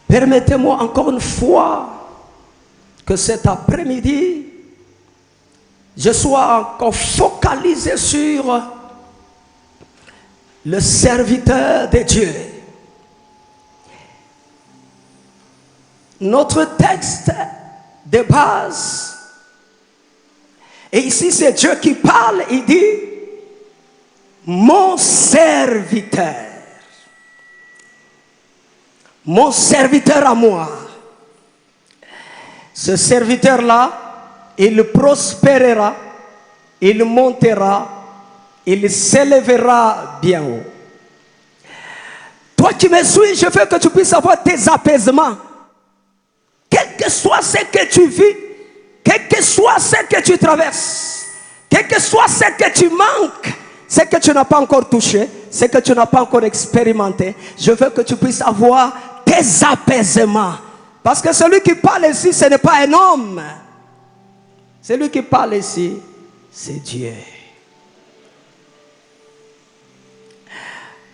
Permettez-moi encore une fois que cet après-midi, je sois encore focalisé sur le serviteur de Dieu. Notre texte de base, et ici c'est Dieu qui parle, il dit mon serviteur. Mon serviteur à moi. Ce serviteur-là, il prospérera, il montera, il s'élèvera bien haut. Toi qui me suis, je veux que tu puisses avoir tes apaisements. Quel que soit ce que tu vis, quel que soit ce que tu traverses, quel que soit ce que tu manques, ce que tu n'as pas encore touché, ce que tu n'as pas encore expérimenté, je veux que tu puisses avoir tes apaisements. Parce que celui qui parle ici, ce n'est pas un homme. Celui qui parle ici, c'est Dieu.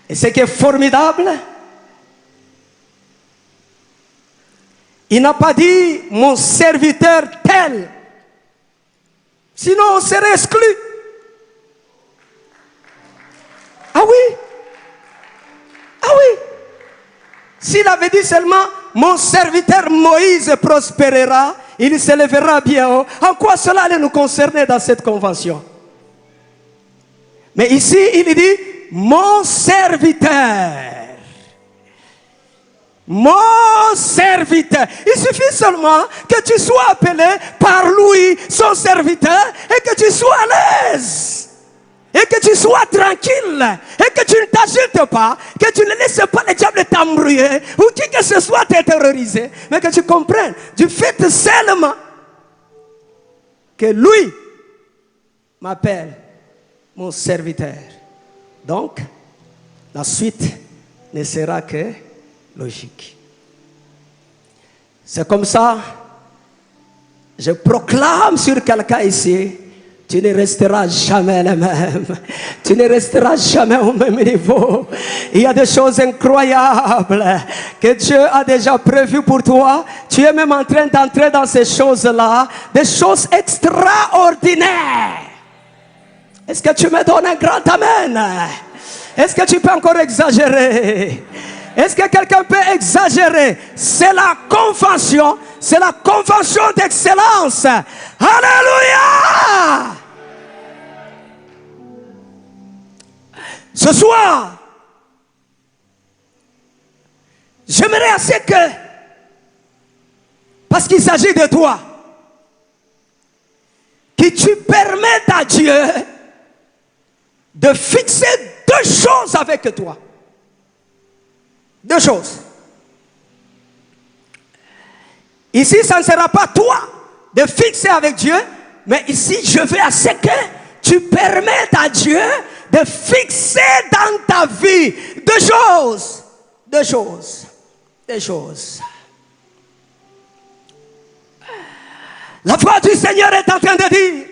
Et ce qui est formidable, il n'a pas dit mon serviteur tel. Sinon on serait exclu. Ah oui? Ah oui? S'il avait dit seulement mon serviteur Moïse prospérera, il s'élèvera bien haut, en quoi cela allait nous concerner dans cette convention? Mais ici il dit mon serviteur. Mon serviteur. Il suffit seulement que tu sois appelé par lui, son serviteur, et que tu sois à l'aise. Et que tu sois tranquille. Et que tu ne t'agites pas. Que tu ne laisses pas le diable t'embrouiller. Ou qui que ce soit te terroriser. Mais que tu comprennes. Du fait seulement que lui m'appelle mon serviteur. Donc, la suite ne sera que logique. C'est comme ça, je proclame sur quelqu'un ici, tu ne resteras jamais le même. Tu ne resteras jamais au même niveau. Il y a des choses incroyables que Dieu a déjà prévues pour toi. Tu es même en train d'entrer dans ces choses-là, des choses extraordinaires. Est-ce que tu me donnes un grand amen? Est-ce que tu peux encore exagérer? Est-ce que quelqu'un peut exagérer? C'est la convention. C'est la convention d'excellence. Alléluia! Ce soir, j'aimerais assez que, parce qu'il s'agit de toi, que tu permettes à Dieu de fixer deux choses avec toi. Deux choses. Ici, ça ne sera pas toi de fixer avec Dieu, mais ici, je veux à ce que tu permettes à Dieu de fixer dans ta vie deux choses. Deux choses. Deux choses. La voix du Seigneur est en train de dire,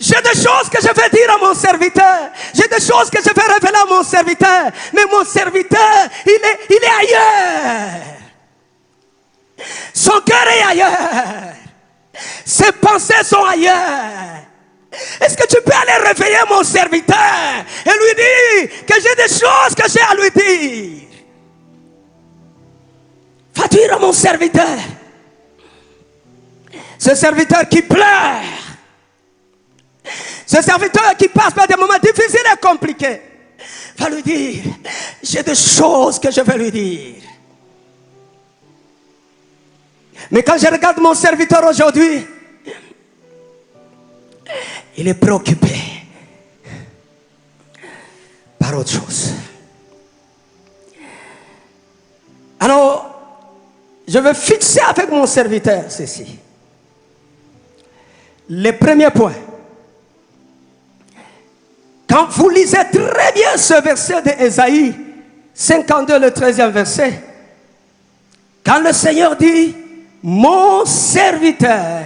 j'ai des choses que je vais dire à mon serviteur. J'ai des choses que je vais révéler à mon serviteur. Mais mon serviteur, il est ailleurs. Son cœur est ailleurs. Ses pensées sont ailleurs. Est-ce que tu peux aller réveiller mon serviteur et lui dire que j'ai des choses que j'ai à lui dire? Va dire à mon serviteur. Ce serviteur qui pleure. Ce serviteur qui passe par des moments difficiles et compliqués, va lui dire, j'ai des choses que je vais lui dire. Mais quand je regarde mon serviteur aujourd'hui, il est préoccupé par autre chose. Alors, je vais fixer avec mon serviteur ceci. Le premier point. Quand vous lisez très bien ce verset d'Ésaïe 52, le 13e verset, quand le Seigneur dit, mon serviteur,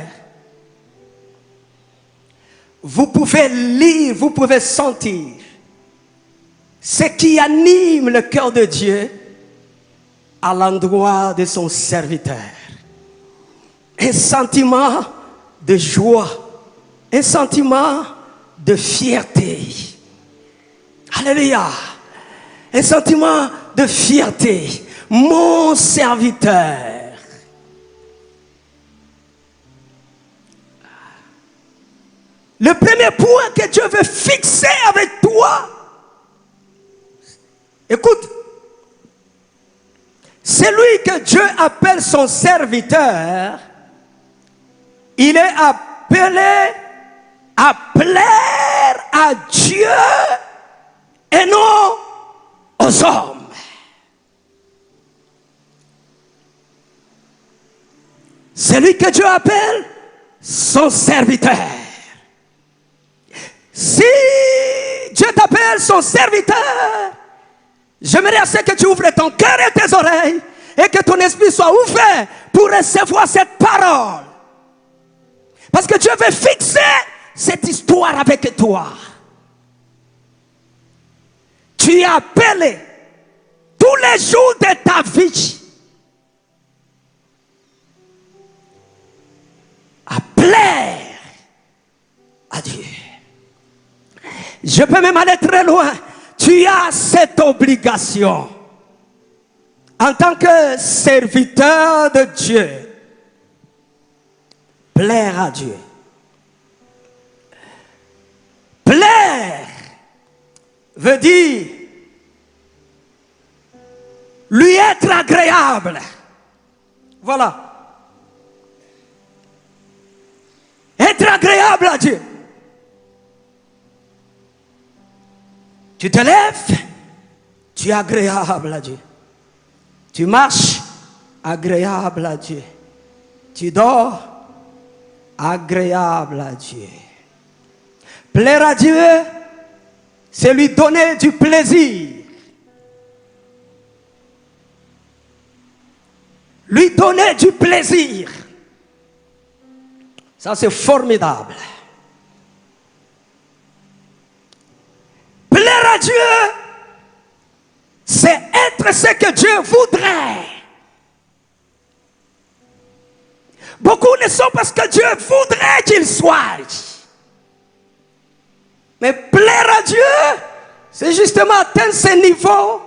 vous pouvez lire, vous pouvez sentir ce qui anime le cœur de Dieu à l'endroit de son serviteur. Un sentiment de joie, un sentiment de fierté. Alléluia. Un sentiment de fierté. Mon serviteur. Le premier point que Dieu veut fixer avec toi, écoute, celui que Dieu appelle son serviteur, il est appelé à plaire à Dieu et non aux hommes. Celui que Dieu appelle son serviteur. Si Dieu t'appelle son serviteur, j'aimerais assez que tu ouvres ton cœur et tes oreilles et que ton esprit soit ouvert pour recevoir cette parole. Parce que Dieu veut fixer cette histoire avec toi. Tu es appelé tous les jours de ta vie à plaire à Dieu. Je peux même aller très loin. Tu as cette obligation en tant que serviteur de Dieu. Plaire à Dieu. Plaire veut dire lui être agréable. Voilà. Être agréable à Dieu. Tu te lèves, tu es agréable à Dieu. Tu marches, agréable à Dieu. Tu dors, agréable à Dieu. Plaire à Dieu, c'est lui donner du plaisir. Lui donner du plaisir. Ça, c'est formidable. Plaire à Dieu, c'est être ce que Dieu voudrait. Beaucoup ne sont parce que Dieu voudrait qu'ils soient. Mais plaire à Dieu, c'est justement atteindre ce niveau.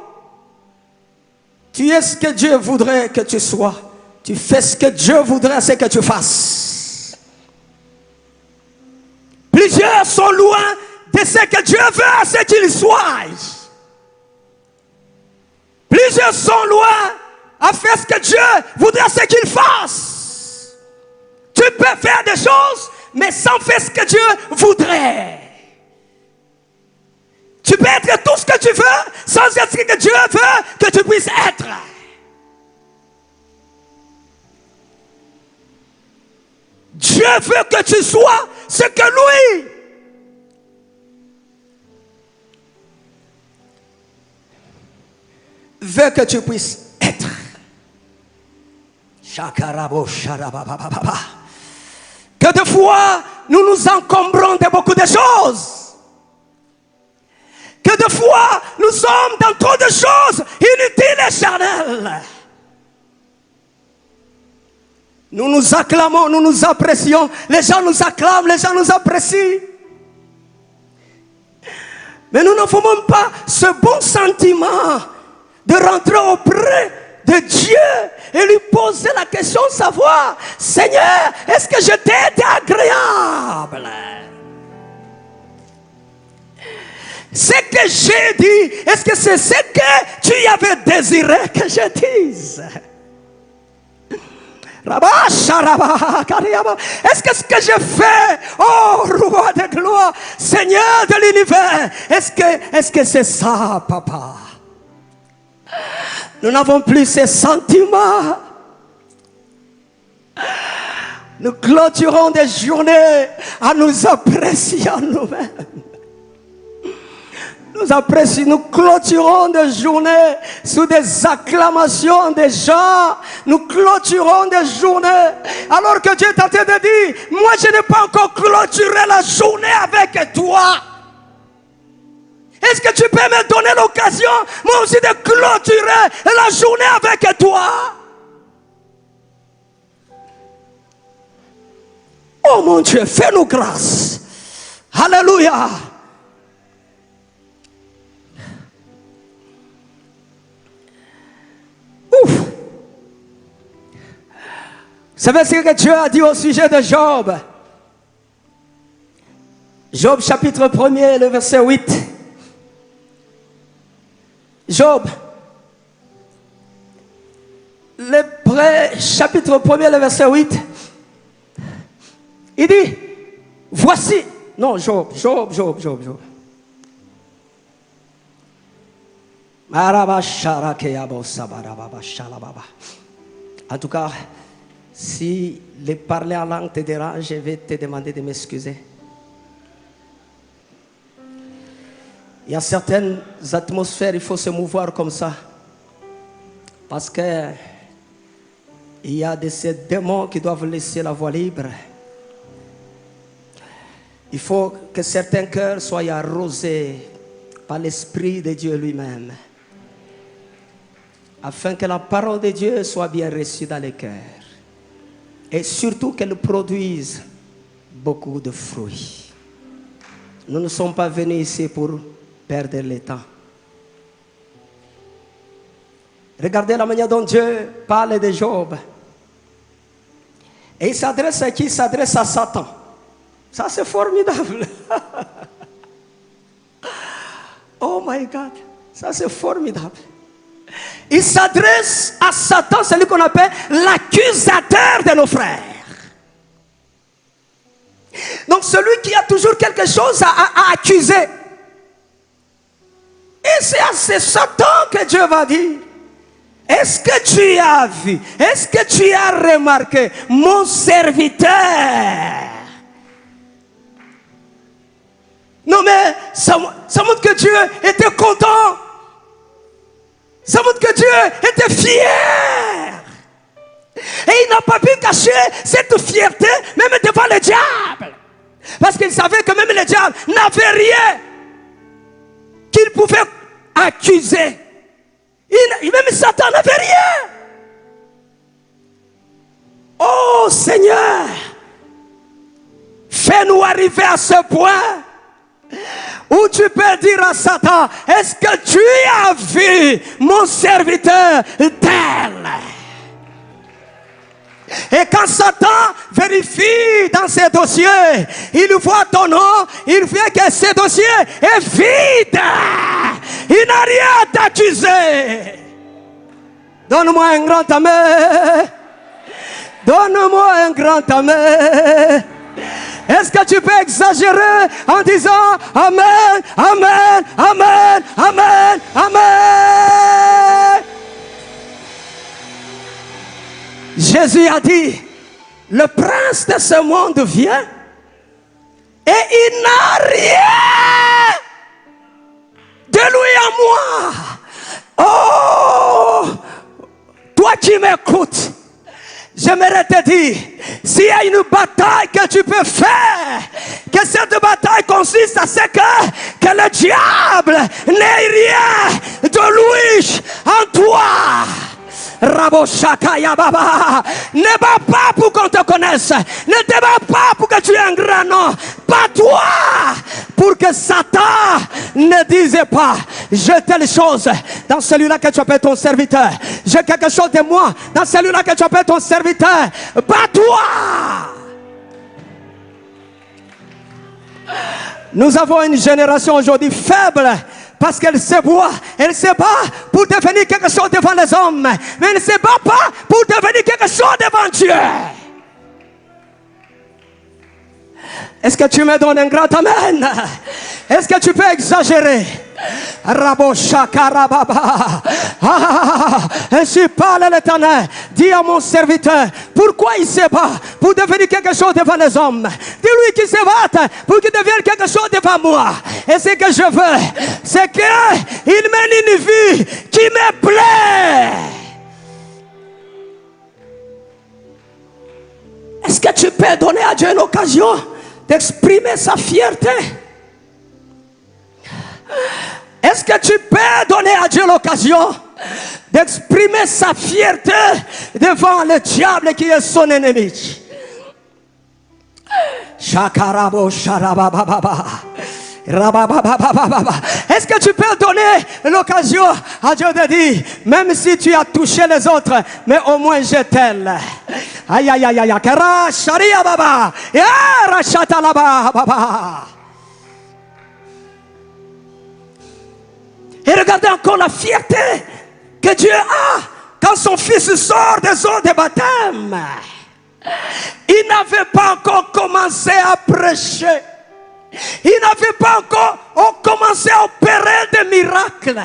Tu es ce que Dieu voudrait que tu sois. Tu fais ce que Dieu voudrait ce que tu fasses. Plusieurs sont loin de ce que Dieu veut à ce qu'ils soient. Plusieurs sont loin à faire ce que Dieu voudrait à ce qu'ils fassent. Tu peux faire des choses, mais sans faire ce que Dieu voudrait. Tu peux être tout ce que tu veux, sans être ce que Dieu veut que tu puisses être. Dieu veut que tu sois ce que lui veut que tu puisses être. Que de fois, nous nous encombrons de beaucoup de choses. Que de fois, nous sommes dans trop de choses inutiles et charnelles. Nous nous acclamons, nous nous apprécions. Les gens nous acclament, les gens nous apprécient. Mais nous n'avons même pas ce bon sentiment de rentrer auprès de Dieu et lui poser la question de savoir, Seigneur, est-ce que je t'ai été agréable? Ce que j'ai dit, est-ce que c'est ce que tu avais désiré que je dise? Est-ce que ce que je fais, oh roi de gloire, Seigneur de l'univers, est-ce que c'est ça, papa? Nous n'avons plus ces sentiments. Nous clôturons des journées à nous apprécier nous-mêmes. Nous clôturons des journées sous des acclamations des gens. Nous clôturons des journées alors que Dieu est en train de dire, moi je n'ai pas encore clôturé la journée avec toi. Est-ce que tu peux me donner l'occasion, moi aussi, de clôturer la journée avec toi? Oh mon Dieu, fais-nous grâce. Alléluia. Ouf. Vous savez ce que Dieu a dit au sujet de Job? Job chapitre 1er, le verset 8. Job, chapitre 1er, le verset 8. Il dit, voici, non, Job. En tout cas, si les parler en langue te dérange, je vais te demander de m'excuser. Il y a certaines atmosphères, il faut se mouvoir comme ça. Parce que il y a ces démons qui doivent laisser la voie libre. Il faut que certains cœurs soient arrosés par l'Esprit de Dieu lui-même. Afin que la parole de Dieu soit bien reçue dans les cœurs. Et surtout qu'elle produise beaucoup de fruits. Nous ne sommes pas venus ici pour perdre le temps. Regardez la manière dont Dieu parle de Job. Et il s'adresse à qui? Il s'adresse à Satan. Ça c'est formidable. Oh my God, ça c'est formidable. Il s'adresse à Satan, celui qu'on appelle l'accusateur de nos frères. Donc celui qui a toujours quelque chose à accuser. Et c'est à ce Satan que Dieu va dire, est-ce que tu as vu, est-ce que tu as remarqué mon serviteur? Non mais ça montre que Dieu était content. Ça montre que Dieu était fier. Et il n'a pas pu cacher cette fierté même devant le diable. Parce qu'il savait que même le diable n'avait rien qu'il pouvait accuser. Même Satan n'avait rien. Oh Seigneur, fais-nous arriver à ce point où tu peux dire à Satan, est-ce que tu as vu mon serviteur tel? Et quand Satan vérifie dans ses dossiers, il voit ton nom, il voit que ce dossier est vide. Il n'a rien à t'accuser. Donne-moi un grand amen. Donne-moi un grand amen. Est-ce que tu peux exagérer en disant Amen, Amen, Amen, Amen, Amen? Jésus a dit, le prince de ce monde vient et il n'a rien de lui à moi. Oh, toi qui m'écoutes, j'aimerais te dire, s'il y a une bataille que tu peux faire, que cette bataille consiste à ce que le diable n'ait rien de lui en toi. Raboshakaya Baba, ne bats pas pour qu'on te connaisse, ne te bats pas pour que tu aies un grand nom, pas toi, pour que Satan ne dise pas, j'ai telle chose dans celui-là que tu appelles ton serviteur, j'ai quelque chose de moi dans celui-là que tu appelles ton serviteur, pas toi. Nous avons une génération aujourd'hui faible. Parce qu'elle se voit, elle se bat pour devenir quelque chose devant les hommes. Mais elle ne se bat pas pour devenir quelque chose devant Dieu. Est-ce que tu me donnes un grand amen? Est-ce que tu peux exagérer? Ainsi parle l'Éternel. Dis à mon serviteur, pourquoi il se bat pour devenir quelque chose devant les hommes? Dis-lui qu'il se batte pour qu'il devienne quelque chose devant moi. Et ce que je veux, c'est qu'il mène une vie qui me plaît. Est-ce que tu peux donner à Dieu une occasion d'exprimer sa fierté? Est-ce que tu peux donner à Dieu l'occasion d'exprimer sa fierté devant le diable qui est son ennemi? Shakarabo sharabababa. Est-ce que tu peux donner l'occasion à Dieu de dire, même si tu as touché les autres, mais au moins je t'aime. Aïe aïe aïe aïe. Kara sharia baba. Ya rachata laba baba. Et regardez encore la fierté que Dieu a quand son fils sort des eaux de baptême. Il n'avait pas encore commencé à prêcher. Il n'avait pas encore commencé à opérer des miracles.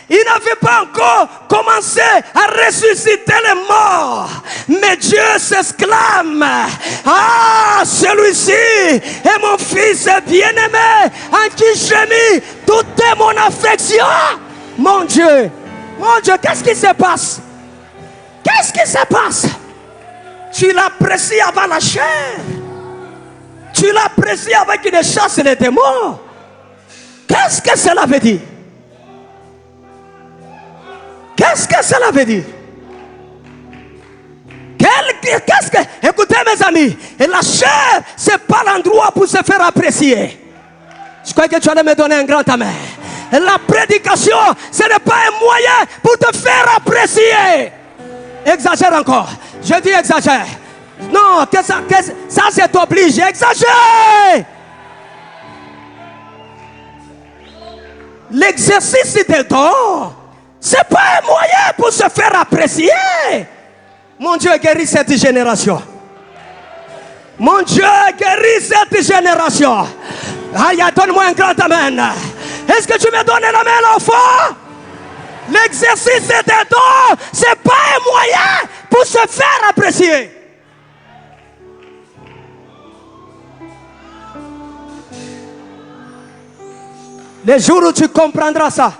Il n'avait pas encore commencé à ressusciter les morts. Mais Dieu s'exclame, ah, celui-ci est mon fils bien-aimé, en qui j'ai mis toute mon affection. Mon Dieu, qu'est-ce qui se passe? Qu'est-ce qui se passe? Tu l'apprécies avant la chair. Tu l'apprécies avec une chasse des démons. Qu'est-ce que cela veut dire? Qu'est-ce que cela veut dire? Écoutez mes amis, et la chair, c'est pas l'endroit pour se faire apprécier. Je crois que tu allais me donner un grand amen. Et la prédication, ce n'est pas un moyen pour te faire apprécier. Exagère encore. Je dis exagère. Non, ça c'est obligé. Exagère. L'exercice des dons, c'est pas un moyen pour se faire apprécier. Mon Dieu guérit cette génération. Mon Dieu guérit cette génération. Aïe, donne-moi un grand amen. Est-ce que tu me donnes la main, l'enfant? L'exercice des dons, c'est pas un moyen pour se faire apprécier. Les jours où tu comprendras ça,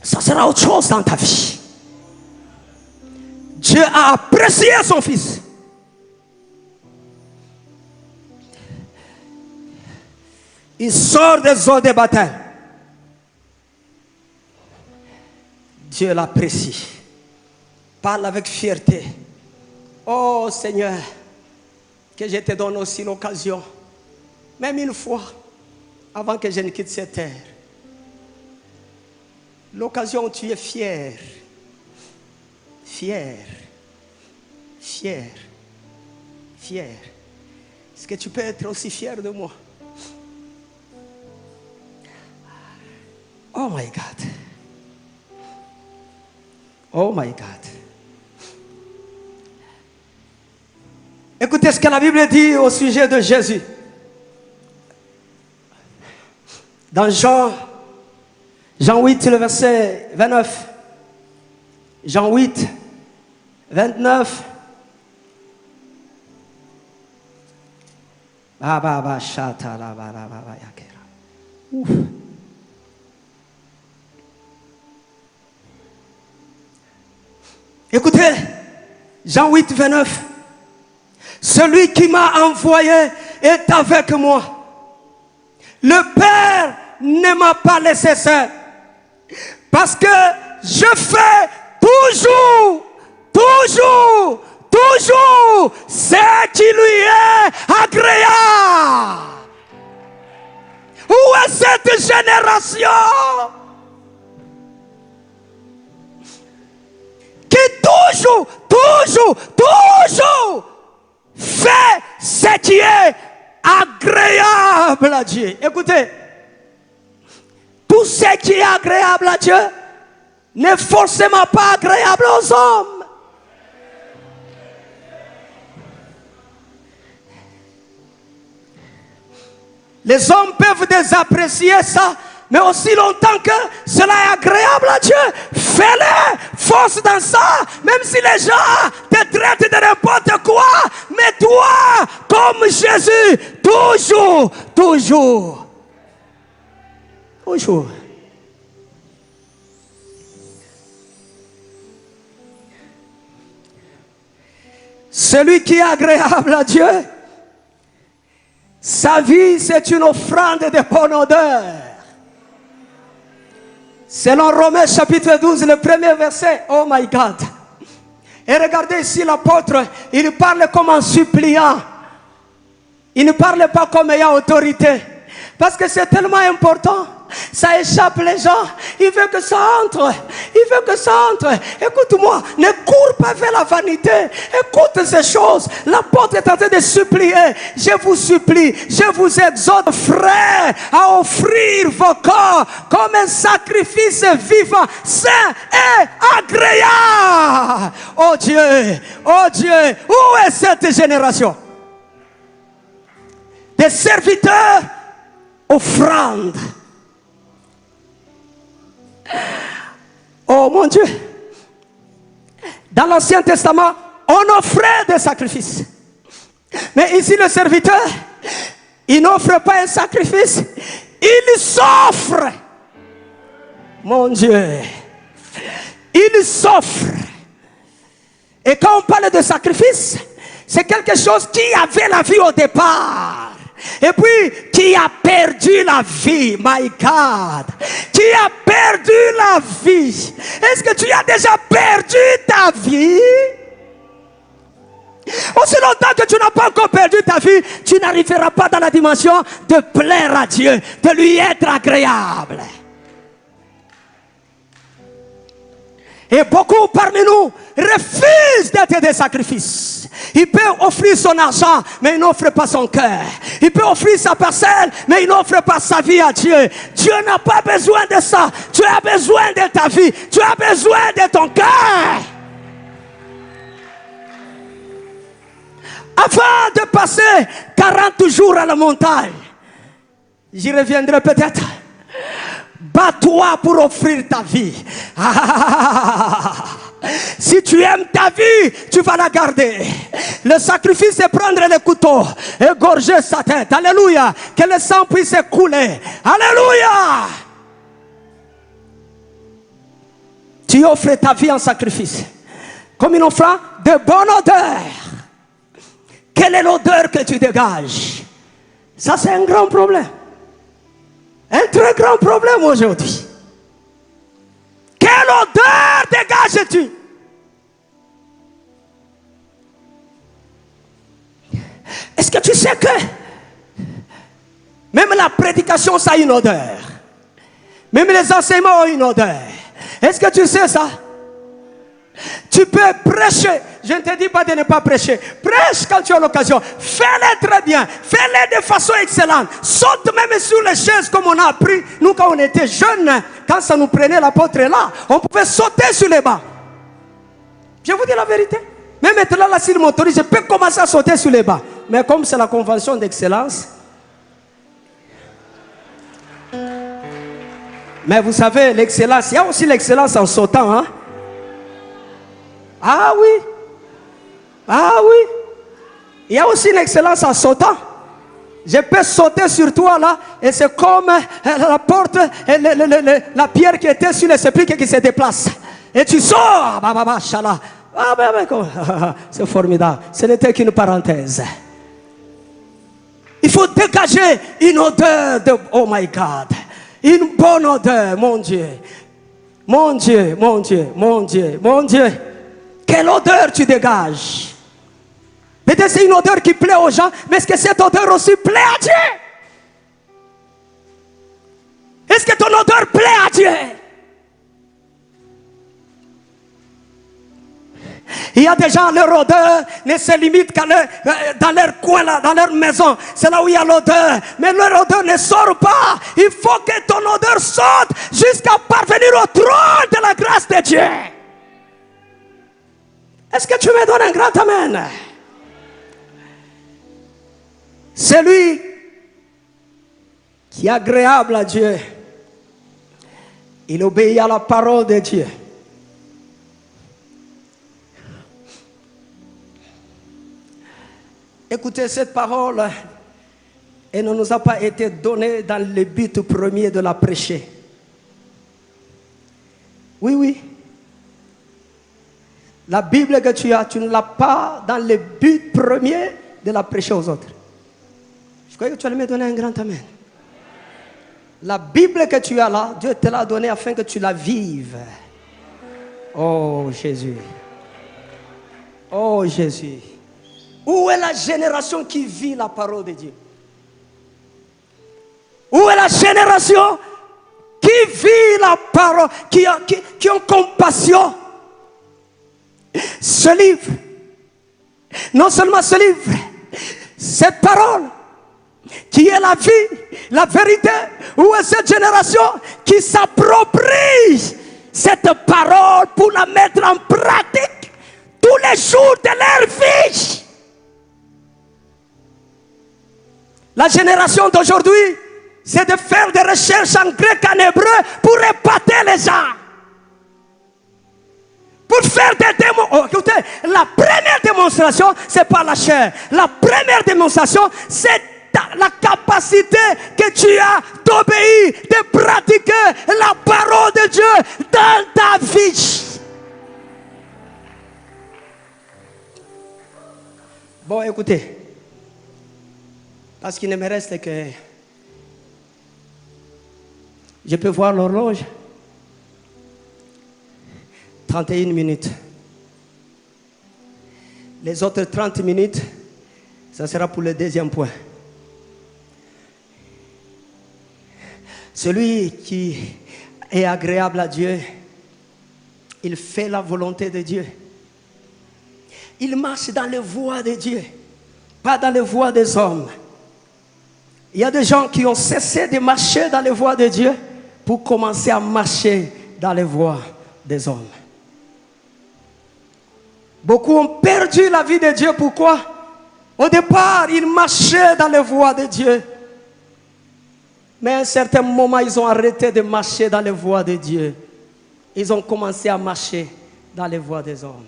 ça sera autre chose dans ta vie. Dieu a apprécié son fils. Il sort des eaux de baptême. Dieu l'apprécie. Parle avec fierté. Oh Seigneur, que je te donne aussi l'occasion, même une fois, avant que je ne quitte cette terre. L'occasion où tu es fier. Fier. Fier. Fier. Est-ce que tu peux être aussi fier de moi? Oh my God. Oh my God. Écoutez ce que la Bible dit au sujet de Jésus. Dans Jean 8, le verset 29. Jean 8, 29. Ouf. Écoutez, Jean 8, 29. Celui qui m'a envoyé est avec moi. Le Père ne m'a pas laissé seul. Parce que je fais toujours ce qui lui est agréable. Où est cette génération qui toujours fait ce qui est agréable à Dieu? Écoutez, tout ce qui est agréable à Dieu n'est forcément pas agréable aux hommes. Les hommes peuvent désapprécier ça, mais aussi longtemps que cela est agréable à Dieu, fais-le, force dans ça, même si les gens te traitent de n'importe quoi, mais toi, comme Jésus, toujours. Celui qui est agréable à Dieu, Sa vie, c'est une offrande de bonne odeur. Selon Romains chapitre 12, le premier verset. Oh my God. Et regardez ici l'apôtre, il parle comme un suppliant. Il ne parle pas comme ayant autorité. Parce que c'est tellement important. Ça échappe les gens. Il veut que ça entre. Il veut que ça entre. Écoute-moi, ne cours pas vers la vanité. Écoute ces choses. L'apôtre est en train de supplier. Je vous supplie, je vous exhorte, frères, à offrir vos corps comme un sacrifice vivant, saint et agréable. Oh Dieu, où est cette génération? Des serviteurs offrandes. Oh mon Dieu. Dans l'Ancien Testament, on offrait des sacrifices. Mais ici, le serviteur, il n'offre pas un sacrifice, il s'offre. Mon Dieu. Il s'offre. Et quand on parle de sacrifice, c'est quelque chose qui avait la vie au départ. Et puis, qui a perdu la vie, my God. Qui a perdu la vie. Est-ce que tu as déjà perdu ta vie? Aussi longtemps que tu n'as pas encore perdu ta vie, tu n'arriveras pas dans la dimension de plaire à Dieu, de lui être agréable. Et beaucoup parmi nous refusent d'être des sacrifices. Il peut offrir son argent, mais il n'offre pas son cœur. Il peut offrir sa parcelle, mais il n'offre pas sa vie à Dieu. Dieu n'a pas besoin de ça. Tu as besoin de ta vie. Tu as besoin de ton cœur. Avant de passer 40 jours à la montagne, j'y reviendrai peut-être. Bats-toi pour offrir ta vie. Si tu aimes ta vie, tu vas la garder. Le sacrifice, c'est prendre le couteau, égorger sa tête. Alléluia. Que le sang puisse couler. Alléluia. Tu offres ta vie en sacrifice. Comme une offrande de bonne odeur. Quelle est l'odeur que tu dégages? Ça, c'est un grand problème. Un très grand problème aujourd'hui. Quelle odeur dégages-tu? Est-ce que tu sais que même la prédication, ça a une odeur? Même les enseignements ont une odeur. Est-ce que tu sais ça? Tu peux prêcher. Je ne te dis pas de ne pas prêcher. Prêche quand tu as l'occasion. Fais-le très bien. Fais-le de façon excellente. Saute même sur les chaises comme on a appris. Nous, quand on était jeunes, quand ça nous prenait, l'apôtre est là, on pouvait sauter sur les bancs. Je vous dis la vérité. Même maintenant, là, s'il m'autorise, je peux commencer à sauter sur les bancs. Mais comme c'est la convention d'excellence. Mais vous savez, l'excellence, il y a aussi l'excellence en sautant, hein? Ah oui. Ah oui. Il y a aussi une excellence en sautant. Je peux sauter sur toi là. Et c'est comme la porte, la pierre qui était sur le sépulcre qui se déplace. Et tu sors. C'est formidable. Ce n'était qu'une parenthèse. Il faut dégager une odeur de... Oh my God. Une bonne odeur, mon Dieu. Mon Dieu, mon Dieu, mon Dieu, mon Dieu. Quelle odeur tu dégages? Peut-être c'est une odeur qui plaît aux gens, mais est-ce que cette odeur aussi plaît à Dieu? Est-ce que ton odeur plaît à Dieu? Il y a des gens, leur odeur ne se limite qu'à dans leur coin, là, dans leur maison. C'est là où il y a l'odeur. Mais leur odeur ne sort pas. Il faut que ton odeur sorte jusqu'à parvenir au trône de la grâce de Dieu. Est-ce que tu me donnes un grand amen? Celui qui est agréable à Dieu, il obéit à la parole de Dieu. Écoutez, cette parole, elle ne nous a pas été donnée dans le but premier de la prêcher. Oui, oui. La Bible que tu as, tu ne l'as pas dans le but premier de la prêcher aux autres. Je croyais que tu allais me donner un grand amen. La Bible que tu as là, Dieu te l'a donnée afin que tu la vives. Oh Jésus. Oh Jésus. Où est la génération qui vit la parole de Dieu? Où est la génération qui vit la parole, qui ont compassion? Ce livre, non seulement ce livre, cette parole, qui est la vie, la vérité. Où est cette génération qui s'approprie cette parole pour la mettre en pratique tous les jours de leur vie? La génération d'aujourd'hui, c'est de faire des recherches en grec, en hébreu, pour épater les gens. Pour faire des démons. Oh, écoutez, la première démonstration, c'est pas la chair. La première démonstration, c'est la capacité que tu as d'obéir, de pratiquer la parole de Dieu dans ta vie. Bon, écoutez. Parce qu'il ne me reste que... Je peux voir l'horloge. 31 minutes. Les autres 30 minutes, ça sera pour le deuxième point. Celui qui est agréable à Dieu, il fait la volonté de Dieu. Il marche dans les voies de Dieu, pas dans les voies des hommes. Il y a des gens qui ont cessé de marcher dans les voies de Dieu pour commencer à marcher dans les voies des hommes. Beaucoup ont perdu la vie de Dieu. Pourquoi? Au départ, ils marchaient dans les voies de Dieu. Mais à un certain moment, ils ont arrêté de marcher dans les voies de Dieu. Ils ont commencé à marcher dans les voies des hommes.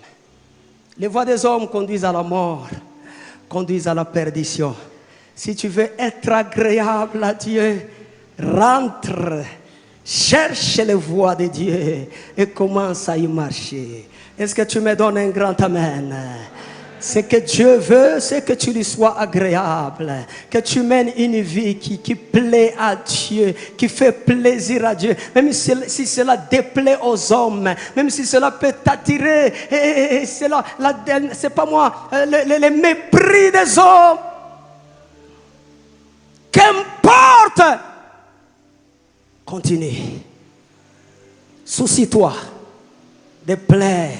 Les voies des hommes conduisent à la mort, conduisent à la perdition. Si tu veux être agréable à Dieu, rentre, cherche les voies de Dieu et commence à y marcher. Est-ce que tu me donnes un grand amen? Ce que Dieu veut, c'est que tu lui sois agréable, que tu mènes une vie qui plaît à Dieu, qui fait plaisir à Dieu, même si cela déplaît aux hommes, même si cela peut t'attirer, et c'est pas moi, le mépris des hommes. Qu'importe, continue. Soucie-toi de plaire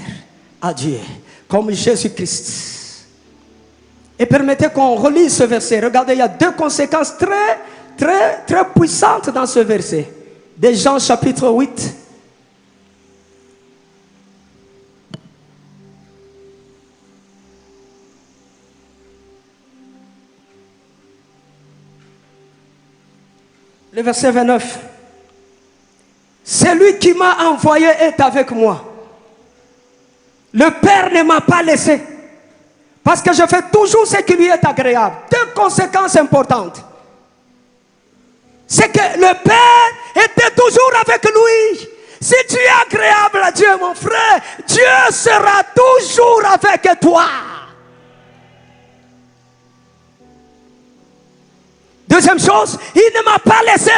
à Dieu comme Jésus-Christ. Et permettez qu'on relise ce verset. Regardez, il y a deux conséquences très puissantes dans ce verset. De Jean chapitre 8. Le verset 29. Celui qui m'a envoyé est avec moi. Le Père ne m'a pas laissé. Parce que je fais toujours ce qui lui est agréable. Deux conséquences importantes. C'est que le Père était toujours avec lui. Si tu es agréable à Dieu, mon frère, Dieu sera toujours avec toi. Deuxième chose, il ne m'a pas laissé.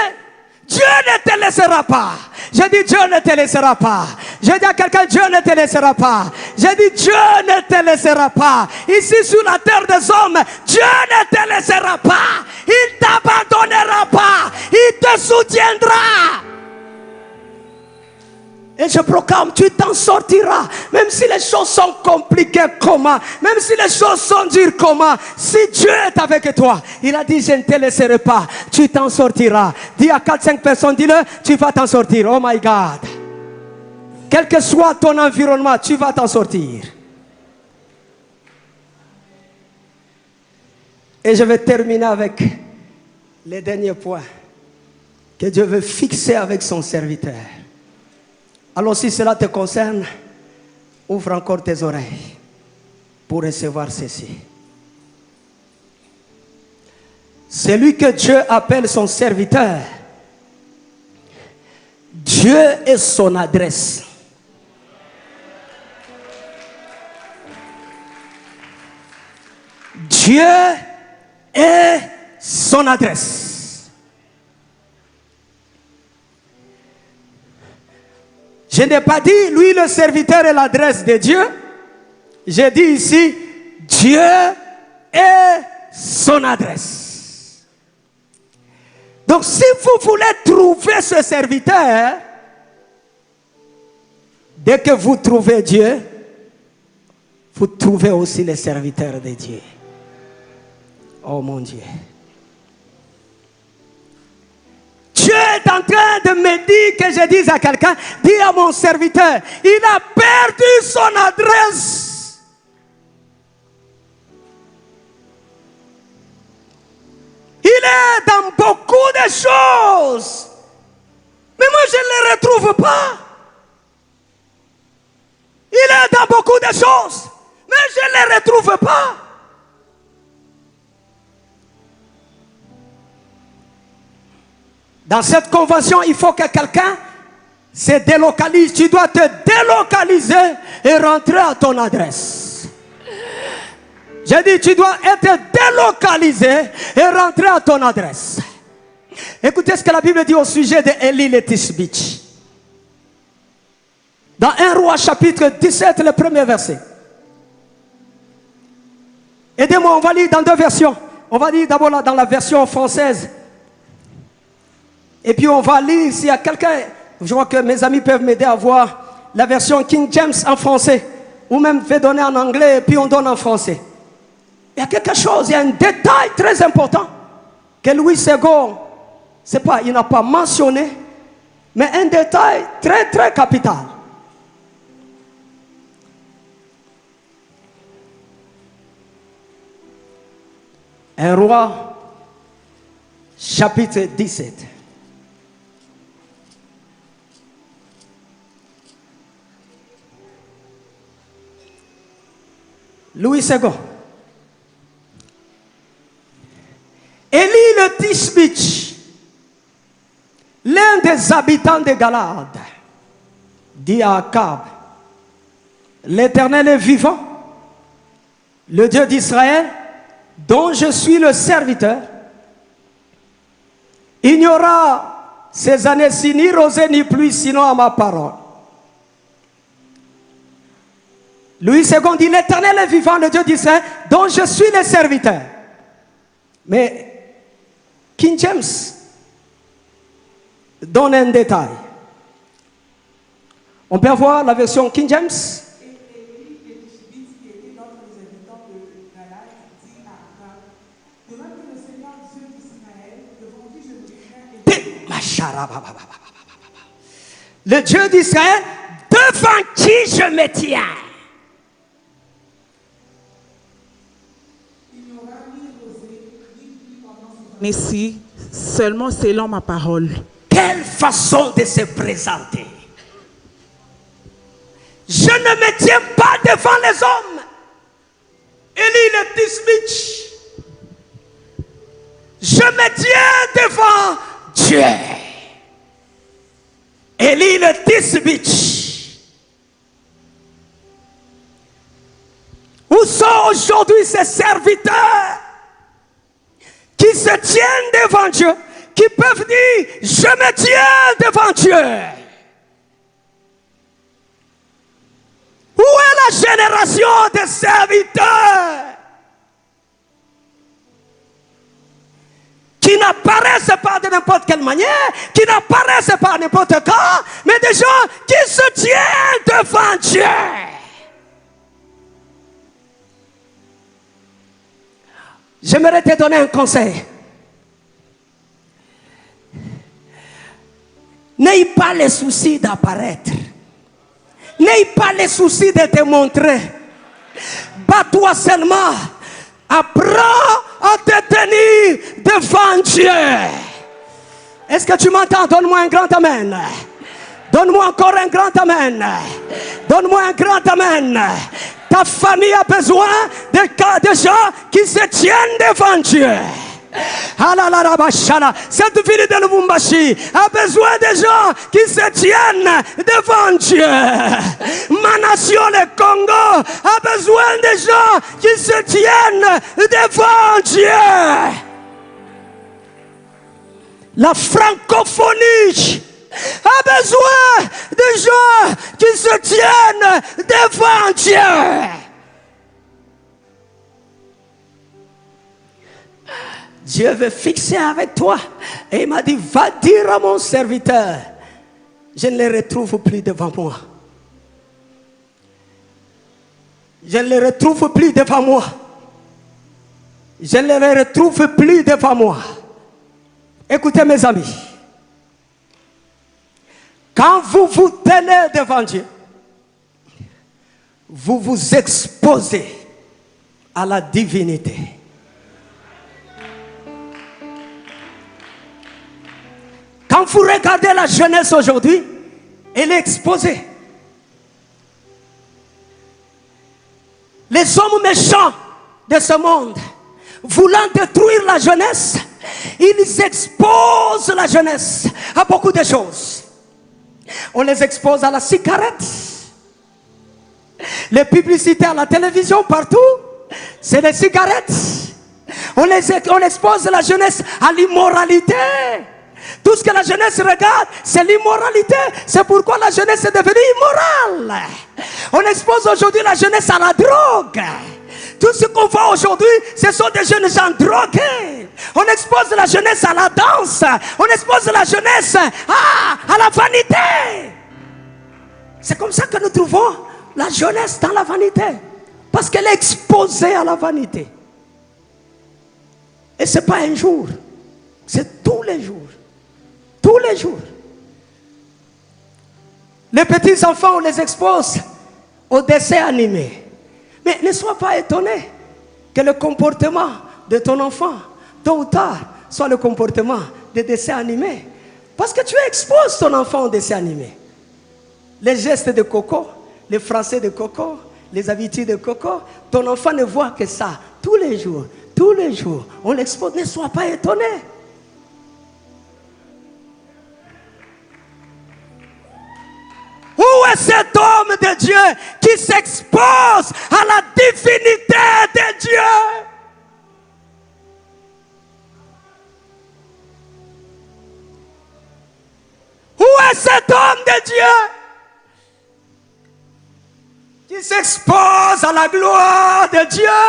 Dieu ne te laissera pas. Je dis Dieu ne te laissera pas. Je dis à quelqu'un, Dieu ne te laissera pas. Je dis Dieu ne te laissera pas. Ici sur la terre des hommes, Dieu ne te laissera pas. Il ne t'abandonnera pas. Il te soutiendra. Et je proclame, tu t'en sortiras. Même si les choses sont compliquées, comment? Même si les choses sont dures, comment? Si Dieu est avec toi, il a dit, je ne te laisserai pas. Tu t'en sortiras. Dis à 4-5 personnes, dis-le, tu vas t'en sortir. Oh my God. Quel que soit ton environnement, tu vas t'en sortir. Et je vais terminer avec les derniers points que Dieu veut fixer avec son serviteur. Alors si cela te concerne, ouvre encore tes oreilles pour recevoir ceci. Celui que Dieu appelle son serviteur, Dieu est son adresse. Dieu est son adresse. Je n'ai pas dit, lui le serviteur est l'adresse de Dieu. J'ai dit ici, Dieu est son adresse. Donc si vous voulez trouver ce serviteur, dès que vous trouvez Dieu, vous trouvez aussi les serviteurs de Dieu. Oh mon Dieu. Dieu est en train de me dire que je dise à quelqu'un, dis à mon serviteur, il a perdu son adresse. Il est dans beaucoup de choses. Mais moi je ne le retrouve pas. Il est dans beaucoup de choses. Mais je ne les retrouve pas. Dans cette convention, il faut que quelqu'un se délocalise. Tu dois te délocaliser et rentrer à ton adresse. J'ai dit, tu dois être délocalisé et rentrer à ton adresse. Écoutez ce que la Bible dit au sujet d'Élie le Tishbite. Dans 1 Roi chapitre 17, le premier verset. Aidez-moi, on va lire dans deux versions. On va lire d'abord dans la version française. Et puis on va lire, s'il y a quelqu'un, je vois que mes amis peuvent m'aider à voir la version King James en français. Ou même fait donner en anglais et puis on donne en français. Il y a quelque chose, il y a un détail très important que Louis II, c'est pas, il n'a pas mentionné, mais un détail très très capital. Un roi, chapitre 17. Louis II. Élie le Tishbite, l'un des habitants de Galade, dit à Akab, l'Éternel est vivant, le Dieu d'Israël, dont je suis le serviteur. Il n'y aura ces années-ci ni rosée ni pluie, sinon à ma parole. Louis II dit, l'Éternel est vivant, le Dieu d'Israël, dont je suis le serviteur. Mais King James donne un détail. On peut voir la version King James? Le Dieu d'Israël, devant qui je me tiens. Mais si, seulement selon ma parole. Quelle façon de se présenter. Je ne me tiens pas devant les hommes. Élie le Tishbite. Je me tiens devant Dieu. Élie le Tishbite. Où sont aujourd'hui ces serviteurs qui se tiennent devant Dieu, qui peuvent dire, je me tiens devant Dieu. Où est la génération des serviteurs qui n'apparaissent pas de n'importe quelle manière, qui n'apparaissent pas n'importe quand, mais des gens qui se tiennent devant Dieu. J'aimerais te donner un conseil. N'aie pas le souci d'apparaître. N'aie pas le souci de te montrer. Bats-toi seulement. Apprends à te tenir devant Dieu. Est-ce que tu m'entends? Donne-moi un grand amen. Donne-moi encore un grand amen. Donne-moi un grand amen. Ta famille a besoin de gens qui se tiennent devant Dieu. Cette ville de Lubumbashi a besoin de gens qui se tiennent devant Dieu. Ma nation, le Congo, a besoin de gens qui se tiennent devant Dieu. La francophonie a besoin de gens qui se tiennent devant Dieu. Dieu veut fixer avec toi. Et il m'a dit, va dire à mon serviteur, je ne les retrouve plus devant moi. Je ne les retrouve plus devant moi. Je ne les retrouve plus devant moi. Écoutez mes amis. Quand vous vous tenez devant Dieu, vous vous exposez à la divinité. Quand vous regardez la jeunesse aujourd'hui, elle est exposée. Les hommes méchants de ce monde, voulant détruire la jeunesse, ils exposent la jeunesse à beaucoup de choses. On les expose à la cigarette. Les publicités à la télévision partout, c'est des cigarettes. On expose la jeunesse à l'immoralité. Tout ce que la jeunesse regarde, c'est l'immoralité. C'est pourquoi la jeunesse est devenue immorale. On expose aujourd'hui la jeunesse à la drogue. Tout ce qu'on voit aujourd'hui, ce sont des jeunes gens drogués. On expose la jeunesse à la danse. On expose la jeunesse à la vanité. C'est comme ça que nous trouvons la jeunesse dans la vanité. Parce qu'elle est exposée à la vanité. Et ce n'est pas un jour. C'est tous les jours. Tous les jours. Les petits enfants, on les expose aux dessins animés. Mais ne sois pas étonné que le comportement de ton enfant, tôt ou tard, soit le comportement des dessins animés. Parce que tu exposes ton enfant aux dessins animés. Les gestes de Coco, les français de Coco, les habitudes de Coco, ton enfant ne voit que ça tous les jours. Tous les jours, on l'expose. Ne sois pas étonné. Où est cet homme de Dieu qui s'expose à la divinité de Dieu? Où est cet homme de Dieu qui s'expose à la gloire de Dieu?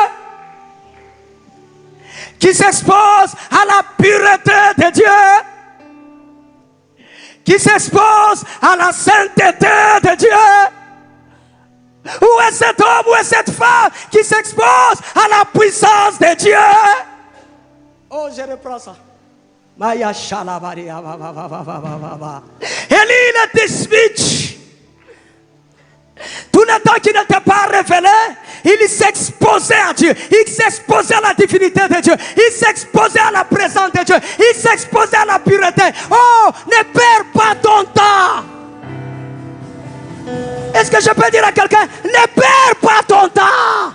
Qui s'expose à la pureté de Dieu? Qui s'expose à la sainteté de Dieu? Où est cet homme, où est cette femme qui s'expose à la puissance de Dieu? Oh, je reprends ça. Maya Shalabari. Élie le Tisbitch. Tout le temps qu'il n'était pas révélé, il s'exposait à Dieu. Il s'exposait à la divinité de Dieu. Il s'exposait à la présence de Dieu. Il s'exposait à la pureté. Oh, ne perds pas ton temps. Est-ce que je peux dire à quelqu'un, ne perds pas ton temps.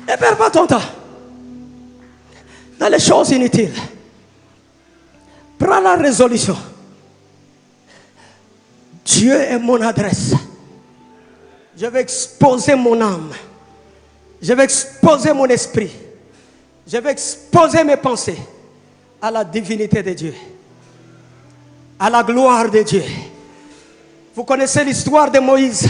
Ne perds pas ton temps dans les choses inutiles. Prends la résolution. Dieu est mon adresse. Je vais exposer mon âme. Je vais exposer mon esprit. Je vais exposer mes pensées à la divinité de Dieu. À la gloire de Dieu. Vous connaissez l'histoire de Moïse.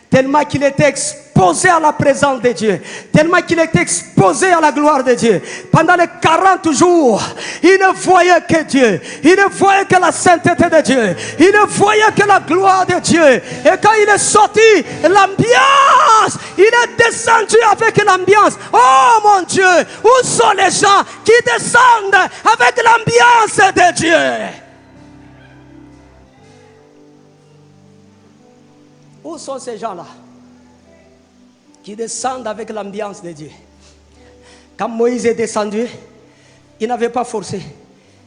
Tellement qu'il était exposé à la présence de Dieu. Tellement qu'il était exposé à la gloire de Dieu. Pendant les 40 jours, il ne voyait que Dieu. Il ne voyait que la sainteté de Dieu. Il ne voyait que la gloire de Dieu. Et quand il est sorti, l'ambiance, il est descendu avec l'ambiance. Oh mon Dieu, où sont les gens qui descendent avec l'ambiance de Dieu? Où sont ces gens-là qui descendent avec l'ambiance de Dieu? Quand Moïse est descendu, il n'avait pas forcé,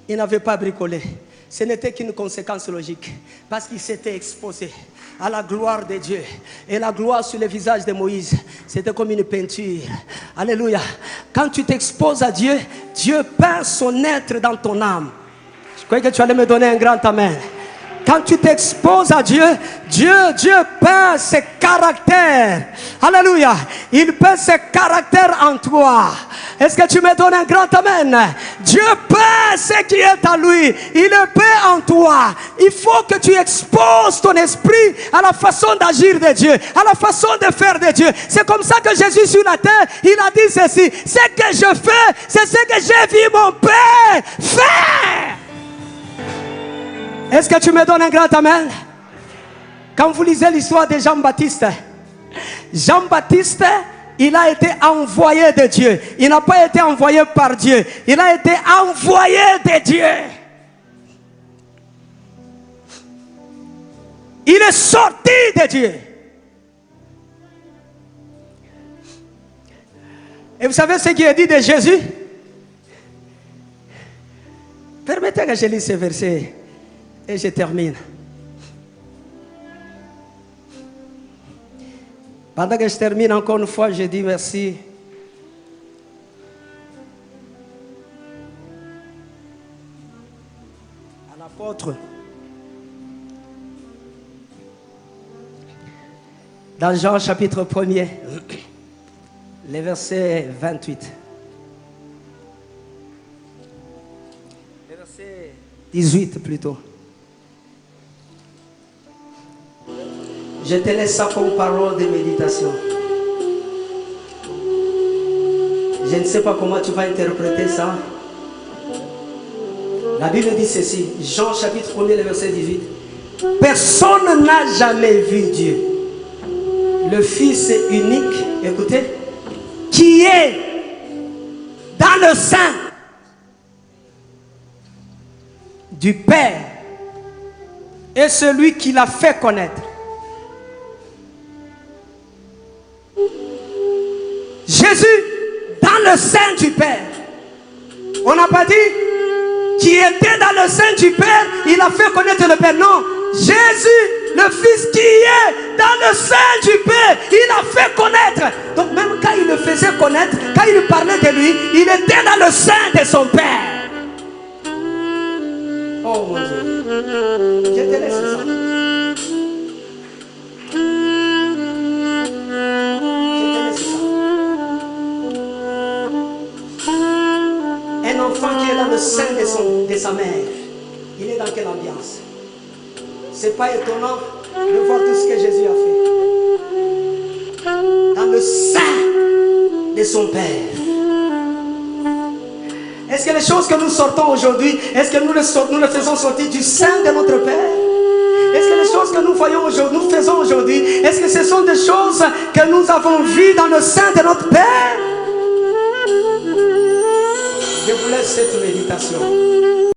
il n'avait pas bricolé. Ce n'était qu'une conséquence logique, parce qu'il s'était exposé à la gloire de Dieu. Et la gloire sur le visage de Moïse, c'était comme une peinture. Alléluia. Quand tu t'exposes à Dieu, Dieu peint son être dans ton âme. Je croyais que tu allais me donner un grand amen. Quand tu t'exposes à Dieu, Dieu peint ses caractères. Alléluia. Il peint ses caractères en toi. Est-ce que tu me donnes un grand amen? Dieu peint ce qui est à lui. Il le peint en toi. Il faut que tu exposes ton esprit à la façon d'agir de Dieu, à la façon de faire de Dieu. C'est comme ça que Jésus sur la terre, il a dit ceci: ce que je fais, c'est ce que j'ai vu mon Père faire. Est-ce que tu me donnes un grand amen? Quand vous lisez l'histoire de Jean-Baptiste, Jean-Baptiste, il a été envoyé de Dieu. Il n'a pas été envoyé par Dieu. Il a été envoyé de Dieu. Il est sorti de Dieu. Et vous savez ce qui est dit de Jésus? Permettez que je lise ce verset. Et je termine. Pendant que je termine encore une fois, je dis merci à l'apôtre. Dans Jean chapitre 1er, le verset 28. Le verset 18 plutôt. Je te laisse ça comme parole de méditation. Je ne sais pas comment tu vas interpréter ça. La Bible dit ceci, Jean chapitre 1er, le verset 18. Personne n'a jamais vu Dieu. Le Fils unique, écoutez, qui est dans le sein du Père et celui qui l'a fait connaître. Jésus dans le sein du Père. On n'a pas dit qui était dans le sein du Père, il a fait connaître le Père. Non, Jésus, le Fils qui est dans le sein du Père, il a fait connaître. Donc même quand il le faisait connaître, quand il parlait de lui, il était dans le sein de son Père. Oh mon Dieu, je te laisse ça. Un enfant qui est dans le sein de sa mère, il est dans quelle ambiance? C'est pas étonnant de voir tout ce que Jésus a fait. Dans le sein de son Père. Est-ce que les choses que nous sortons aujourd'hui, est-ce que nous les faisons sortir du sein de notre Père? Est-ce que les choses que nous voyons aujourd'hui, nous faisons aujourd'hui, est-ce que ce sont des choses que nous avons vues dans le sein de notre Père? Je vous laisse cette méditation.